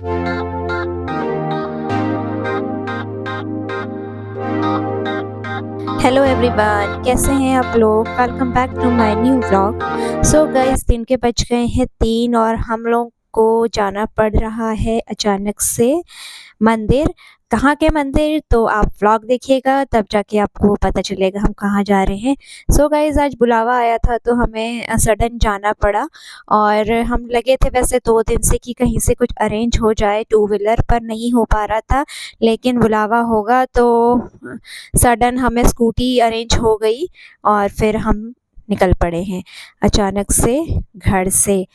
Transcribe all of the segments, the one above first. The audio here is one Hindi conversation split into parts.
हेलो एवरीवन, कैसे हैं आप लोग। Welcome back to my new vlog. So guys, दिन के बज गए हैं 3 और हम लोग को जाना पड़ रहा है अचानक से मंदिर। कहाँ के मंदिर, तो आप व्लॉग देखिएगा तब जाके आपको पता चलेगा हम कहाँ जा रहे हैं। सो गाइस, आज बुलावा आया था तो हमें सडन जाना पड़ा। और हम लगे थे वैसे 2 दिन से कि कहीं से कुछ अरेंज हो जाए, टू व्हीलर पर नहीं हो पा रहा था। लेकिन बुलावा होगा तो सडन हमें स्कूटी अरेंज हो गई और फिर हम निकल पड़े हैं अचानक से घर से।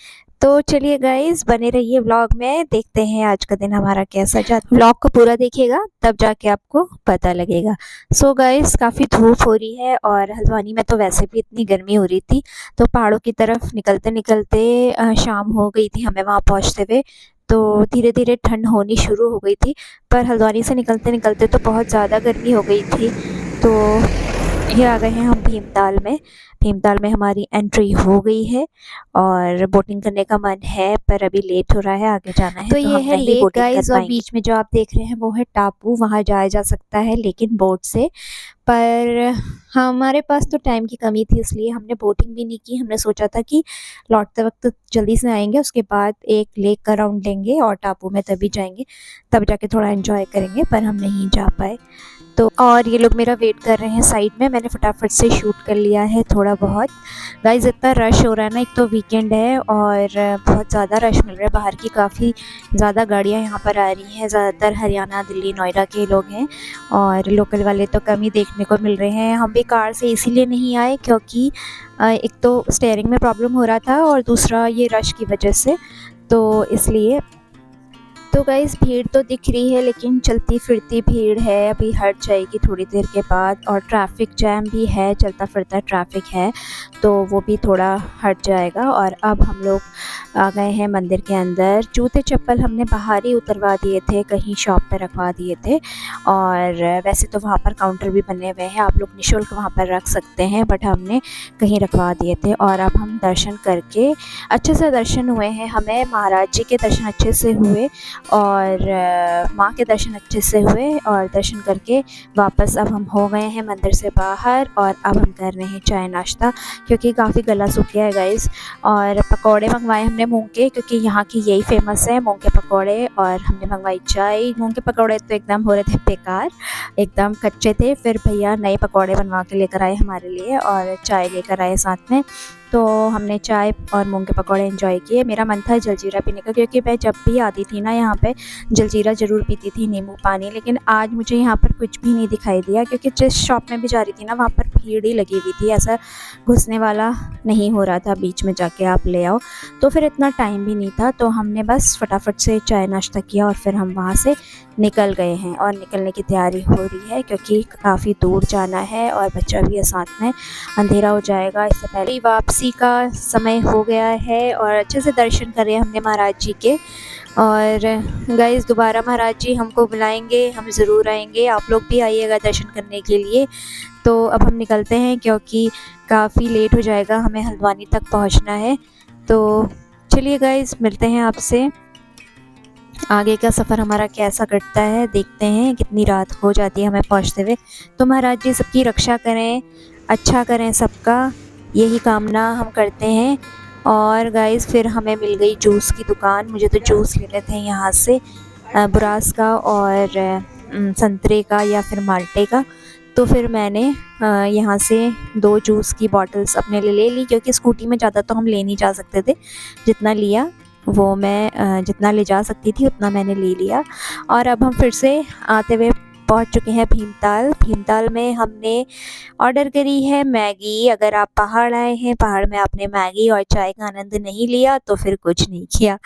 तो चलिए गाइस, बने रहिए व्लॉग में, देखते हैं आज का दिन हमारा कैसा जाता। व्लॉग को पूरा देखिएगा तब जाके आपको पता लगेगा। सो गाइस, काफ़ी धूप हो रही है और हल्द्वानी में तो वैसे भी इतनी गर्मी हो रही थी। तो पहाड़ों की तरफ निकलते निकलते शाम हो गई थी हमें वहाँ पहुँचते हुए। तो धीरे धीरे ठंड होनी शुरू हो गई थी। पर हल्द्वानी से निकलते निकलते तो बहुत ज़्यादा गर्मी हो गई थी। तो ये आ गए हैं हम भीमताल में। भीमताल में हमारी एंट्री हो गई है और बोटिंग करने का मन है, पर अभी लेट हो रहा है, आगे जाना है तो ये हम है नहीं लेक बोटिंग कर गाइस। और पाएंगे। बीच में जो आप देख रहे हैं वो है टापू, वहाँ जाया जा सकता है लेकिन बोट से। पर हमारे पास तो टाइम की कमी थी, इसलिए हमने बोटिंग भी नहीं की। हमने सोचा था कि लौटते वक्त जल्दी से आएंगे, उसके बाद एक लेक का राउंड लेंगे और टापू में तभी जाएंगे, तब जाके थोड़ा एंजॉय करेंगे, पर हम नहीं जा पाए। तो और ये लोग मेरा वेट कर रहे हैं साइड में। मैंने फटाफट से शूट कर लिया है थोड़ा बहुत। गाइस, इतना रश हो रहा है ना, एक तो वीकेंड है और बहुत ज़्यादा रश मिल रहा है। बाहर की काफ़ी ज़्यादा गाड़ियाँ यहाँ पर आ रही हैं, ज़्यादातर हरियाणा, दिल्ली, नोएडा के लोग हैं और लोकल वाले तो कम ही देखने को मिल रहे हैं। हम भी कार से इसीलिए नहीं आए क्योंकि एक तो स्टेयरिंग में प्रॉब्लम हो रहा था और दूसरा ये रश की वजह से, तो इसलिए। तो गाइस, भीड़ तो दिख रही है लेकिन चलती फिरती भीड़ है, अभी हट जाएगी थोड़ी देर के बाद। और ट्रैफिक जैम भी है, चलता फिरता ट्रैफिक है, तो वो भी थोड़ा हट जाएगा। और अब हम लोग आ गए हैं मंदिर के अंदर। जूते चप्पल हमने बाहर ही उतरवा दिए थे, कहीं शॉप पे रखवा दिए थे। और वैसे तो वहाँ पर काउंटर भी बने हुए हैं, आप लोग निःशुल्क वहाँ पर रख सकते हैं, बट हमने कहीं रखवा दिए थे। और अब हम दर्शन करके, अच्छे से दर्शन हुए हैं, हमें महाराज जी के दर्शन अच्छे से हुए और माँ के दर्शन अच्छे से हुए। और दर्शन करके वापस अब हम हो गए हैं मंदिर से बाहर और अब हम कर रहे हैं चाय नाश्ता, क्योंकि काफ़ी गला सूख गया है गाइस। और पकौड़े मंगवाए हमने मूंग के, क्योंकि यहाँ की यही फेमस है मूंग के पकौड़े। और हमने मंगवाई चाय। मूंग के पकौड़े तो एकदम हो रहे थे बेकार, एकदम कच्चे थे। फिर भैया नए पकौड़े बनवा के लेकर आए हमारे लिए और चाय लेकर आए साथ में। तो हमने चाय और मूंग के पकौड़े एंजॉय किए। मेरा मन था जलजीरा पीने का, क्योंकि मैं जब भी आती थी ना यहाँ पे जलजीरा ज़रूर पीती थी, नींबू पानी। लेकिन आज मुझे यहाँ पर कुछ भी नहीं दिखाई दिया, क्योंकि जिस शॉप में भी जा रही थी ना वहाँ पर भीड़ ही लगी हुई थी, ऐसा घुसने वाला नहीं हो रहा था बीच में जाके आप ले आओ। तो फिर इतना टाइम भी नहीं था, तो हमने बस फटाफट से चाय नाश्ता किया और फिर हम वहाँ से निकल गए हैं। और निकलने की तैयारी हो रही है क्योंकि काफ़ी दूर जाना है और बच्चा भी है साथ में, अंधेरा हो जाएगा। इससे पहले वापसी का समय हो गया है और अच्छे से दर्शन करे हमने महाराज जी के। और गाइस, दोबारा महाराज जी हमको बुलाएंगे, हम ज़रूर आएंगे, आप लोग भी आइएगा दर्शन करने के लिए। तो अब हम निकलते हैं क्योंकि काफ़ी लेट हो जाएगा, हमें हल्द्वानी तक पहुंचना है। तो चलिए गाइस, मिलते हैं आपसे। आगे का सफ़र हमारा कैसा कटता है देखते हैं, कितनी रात हो जाती है हमें पहुंचते हुए। तो महाराज जी सबकी रक्षा करें, अच्छा करें सबका, यही कामना हम करते हैं। और गाइस, फिर हमें मिल गई जूस की दुकान। मुझे तो जूस लेने थे यहाँ से, बुरास का और संतरे का या फिर माल्टे का। तो फिर मैंने यहाँ से 2 जूस की बॉटल्स अपने लिए ले ली, क्योंकि स्कूटी में ज़्यादा तो हम ले नहीं जा सकते थे। जितना लिया वो मैं जितना ले जा सकती थी उतना मैंने ले लिया। और अब हम फिर से आते हुए पहुंच चुके हैं भीमताल। भीमताल में हमने ऑर्डर करी है मैगी। अगर आप पहाड़ आए हैं, पहाड़ में आपने मैगी और चाय का आनंद नहीं लिया तो फिर कुछ नहीं किया।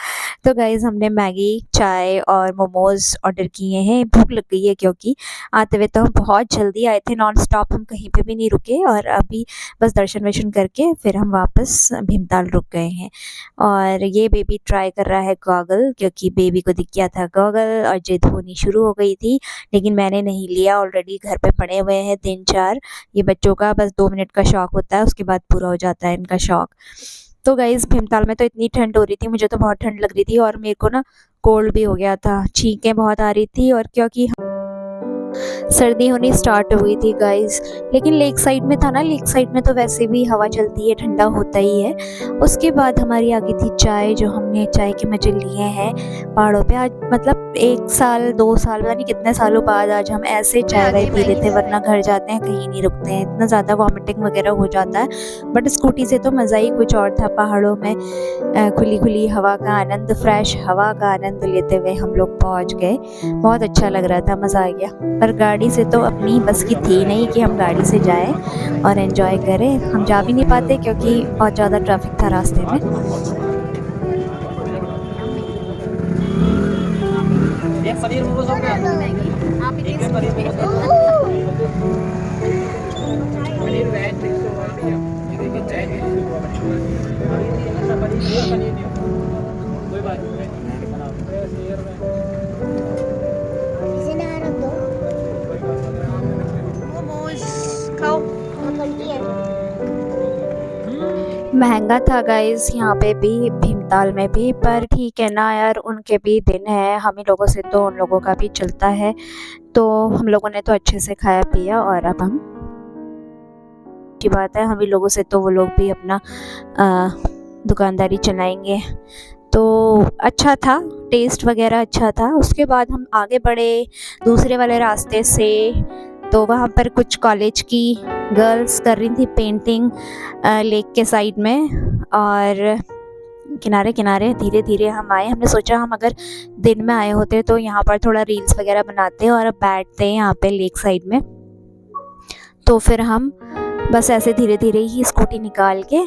तो गाइज़, हमने मैगी, चाय और मोमोज़ ऑर्डर किए हैं। भूख लग गई है क्योंकि आते हुए तो हम बहुत जल्दी आए थे, नॉन स्टॉप हम कहीं पे भी नहीं रुके। और अभी बस दर्शन वर्शन करके फिर हम वापस भीमताल रुक गए हैं। और ये बेबी ट्राई कर रहा है गॉगल, क्योंकि बेबी को दिख गया था गॉगल और जिद होनी शुरू हो गई थी, लेकिन मैंने नहीं लिया। ऑलरेडी घर पे पड़े हुए हैं 3-4। ये बच्चों का बस 2 मिनट का शौक होता है, उसके बाद पूरा हो जाता है इनका शौक। तो गाइज़, भीमताल में तो इतनी ठंड हो रही थी, मुझे तो बहुत ठंड लग रही थी और मेरे को ना कोल्ड भी हो गया था, छींकें बहुत आ रही थी और क्योंकि सर्दी होनी स्टार्ट हो गई थी गाइस। लेकिन लेक साइड में था ना, लेक साइड में तो वैसे भी हवा चलती है, ठंडा होता ही है। उसके बाद हमारी आ गई थी चाय, जो हमने चाय के मजे लिए हैं पहाड़ों पे। आज मतलब 1 साल 2 साल पता नहीं कितने सालों बाद आज हम ऐसे चाय वाय पी लेते हैं, वरना घर जाते हैं कहीं नहीं रुकते हैं, इतना ज़्यादा वॉमिटिंग वगैरह हो जाता है। बट स्कूटी से तो मज़ा ही कुछ और था। पहाड़ों में खुली खुली हवा का आनंद, फ्रेश हवा का आनंद लेते हुए हम लोग पहुँच गए। बहुत अच्छा लग रहा था, मज़ा आ गया। पर गाड़ी से तो अपनी बस की थी नहीं कि हम गाड़ी से जाएं और एंजॉय करें। हम जा भी नहीं पाते क्योंकि बहुत ज़्यादा ट्रैफिक था रास्ते में। पनीर मोमोज हो गया। एक है पनीर मोमोज। पनीर वेज मिक्स होगा भैया। एक एक चाय पनीर नहीं कोई बात नहीं। इसे ना रख दो। मोमोज खाओ। महंगा था गाइस यहाँ पे भी, भीमताल में भी, पर ठीक है ना यार, उनके भी दिन है, हम ही लोगों से तो उन लोगों का भी चलता है। तो हम लोगों ने तो अच्छे से खाया पिया और अब हम की बात है, हम ही लोगों से तो वो लोग भी अपना दुकानदारी चलाएंगे। तो अच्छा था, टेस्ट वगैरह अच्छा था। उसके बाद हम आगे बढ़े दूसरे वाले रास्ते से। तो वहाँ पर कुछ कॉलेज की गर्ल्स कर रही थी पेंटिंग लेक के साइड में, और किनारे किनारे धीरे धीरे हम आए। हमने सोचा हम अगर दिन में आए होते तो यहाँ पर थोड़ा रील्स वगैरह बनाते और अब बैठते यहाँ पे लेक साइड में। तो फिर हम बस ऐसे धीरे धीरे ही स्कूटी निकाल के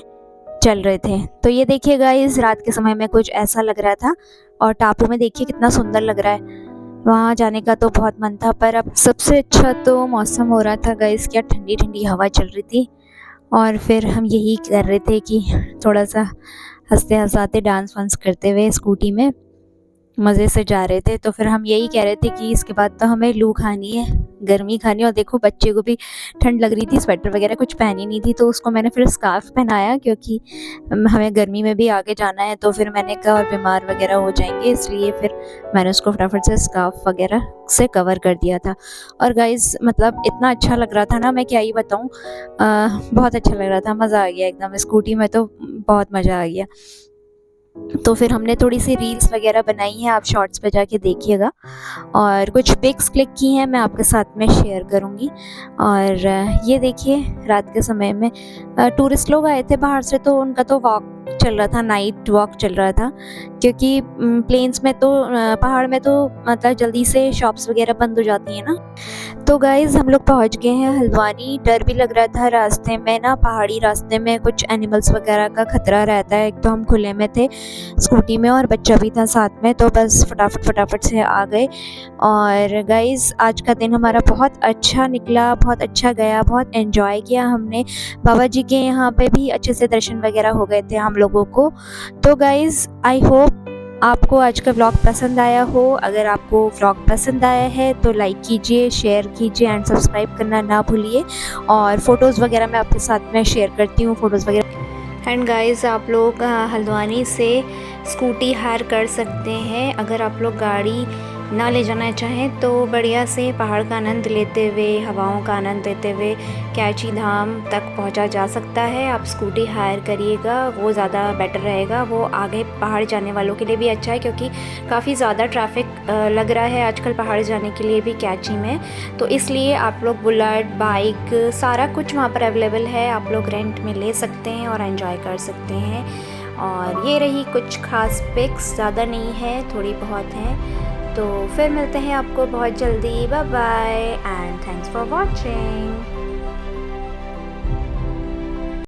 चल रहे थे। तो ये देखिए गाइस, रात के समय में कुछ ऐसा लग रहा था। और टापू में देखिए कितना सुंदर लग रहा है। वहाँ जाने का तो बहुत मन था, पर अब सबसे अच्छा तो मौसम हो रहा था गाइस, क्या ठंडी ठंडी हवा चल रही थी। और फिर हम यही कर रहे थे कि थोड़ा सा हंसते हंसाते डांस वांस करते हुए स्कूटी में मज़े से जा रहे थे। तो फिर हम यही कह रहे थे कि इसके बाद तो हमें लू खानी है, गर्मी खानी है। और देखो बच्चे को भी ठंड लग रही थी, स्वेटर वगैरह कुछ पहनी नहीं थी, तो उसको मैंने फिर स्कार्फ पहनाया, क्योंकि हमें गर्मी में भी आगे जाना है। तो फिर मैंने कहा और बीमार वगैरह हो जाएंगे, इसलिए फिर मैंने उसको फटाफट से स्कार्फ वगैरह से कवर कर दिया था। और गाइस मतलब इतना अच्छा लग रहा था ना, मैं क्या ही बताऊँ, बहुत अच्छा लग रहा था, मज़ा आ गया एकदम। स्कूटी में तो बहुत मज़ा आ गया। तो फिर हमने थोड़ी सी रील्स वगैरह बनाई हैं, आप शॉर्ट्स पे जाके देखिएगा। और कुछ पिक्स क्लिक की हैं, मैं आपके साथ में शेयर करूँगी। और ये देखिए रात के समय में टूरिस्ट लोग आए थे बाहर से, तो उनका तो वॉक चल रहा था, नाइट वॉक चल रहा था। क्योंकि प्लेन्स में तो पहाड़ में तो मतलब जल्दी से शॉप्स वगैरह बंद हो जाती हैं ना। तो गाइज़ हम लोग पहुंच गए हैं हल्द्वानी। डर भी लग रहा था रास्ते में ना, पहाड़ी रास्ते में कुछ एनिमल्स वगैरह का खतरा रहता है। एक तो हम खुले में थे स्कूटी में और बच्चा भी था साथ में, तो बस फटाफट से आ गए। और गाइज़ आज का दिन हमारा बहुत अच्छा निकला, बहुत अच्छा गया, बहुत एंजॉय किया हमने। बाबा जी के यहाँ पे भी अच्छे से दर्शन वगैरह हो गए थे हम लोगों को। तो गाइज़ आई होप आपको आज का व्लॉग पसंद आया हो। अगर आपको व्लॉग पसंद आया है तो लाइक कीजिए, शेयर कीजिए एंड सब्सक्राइब करना ना भूलिए। और फ़ोटोज़ वगैरह मैं आपके साथ में शेयर करती हूँ, फ़ोटोज़ वगैरह। एंड गाइस आप लोग हल्द्वानी से स्कूटी हायर कर सकते हैं। अगर आप लोग गाड़ी ना ले जाना चाहें तो बढ़िया से पहाड़ का आनंद लेते हुए, हवाओं का आनंद लेते हुए कैची धाम तक पहुंचा जा सकता है। आप स्कूटी हायर करिएगा, वो ज़्यादा बेटर रहेगा। वो आगे पहाड़ जाने वालों के लिए भी अच्छा है, क्योंकि काफ़ी ज़्यादा ट्रैफिक लग रहा है आजकल पहाड़ जाने के लिए भी कैची में। तो इसलिए आप लोग बुलेट, बाइक, सारा कुछ वहाँ पर अवेलेबल है, आप लोग रेंट में ले सकते हैं और एंजॉय कर सकते हैं। और ये रही कुछ खास पिक्स, ज़्यादा नहीं है, थोड़ी बहुत हैं। तो फिर मिलते हैं आपको बहुत जल्दी। Bye bye and thanks for watching.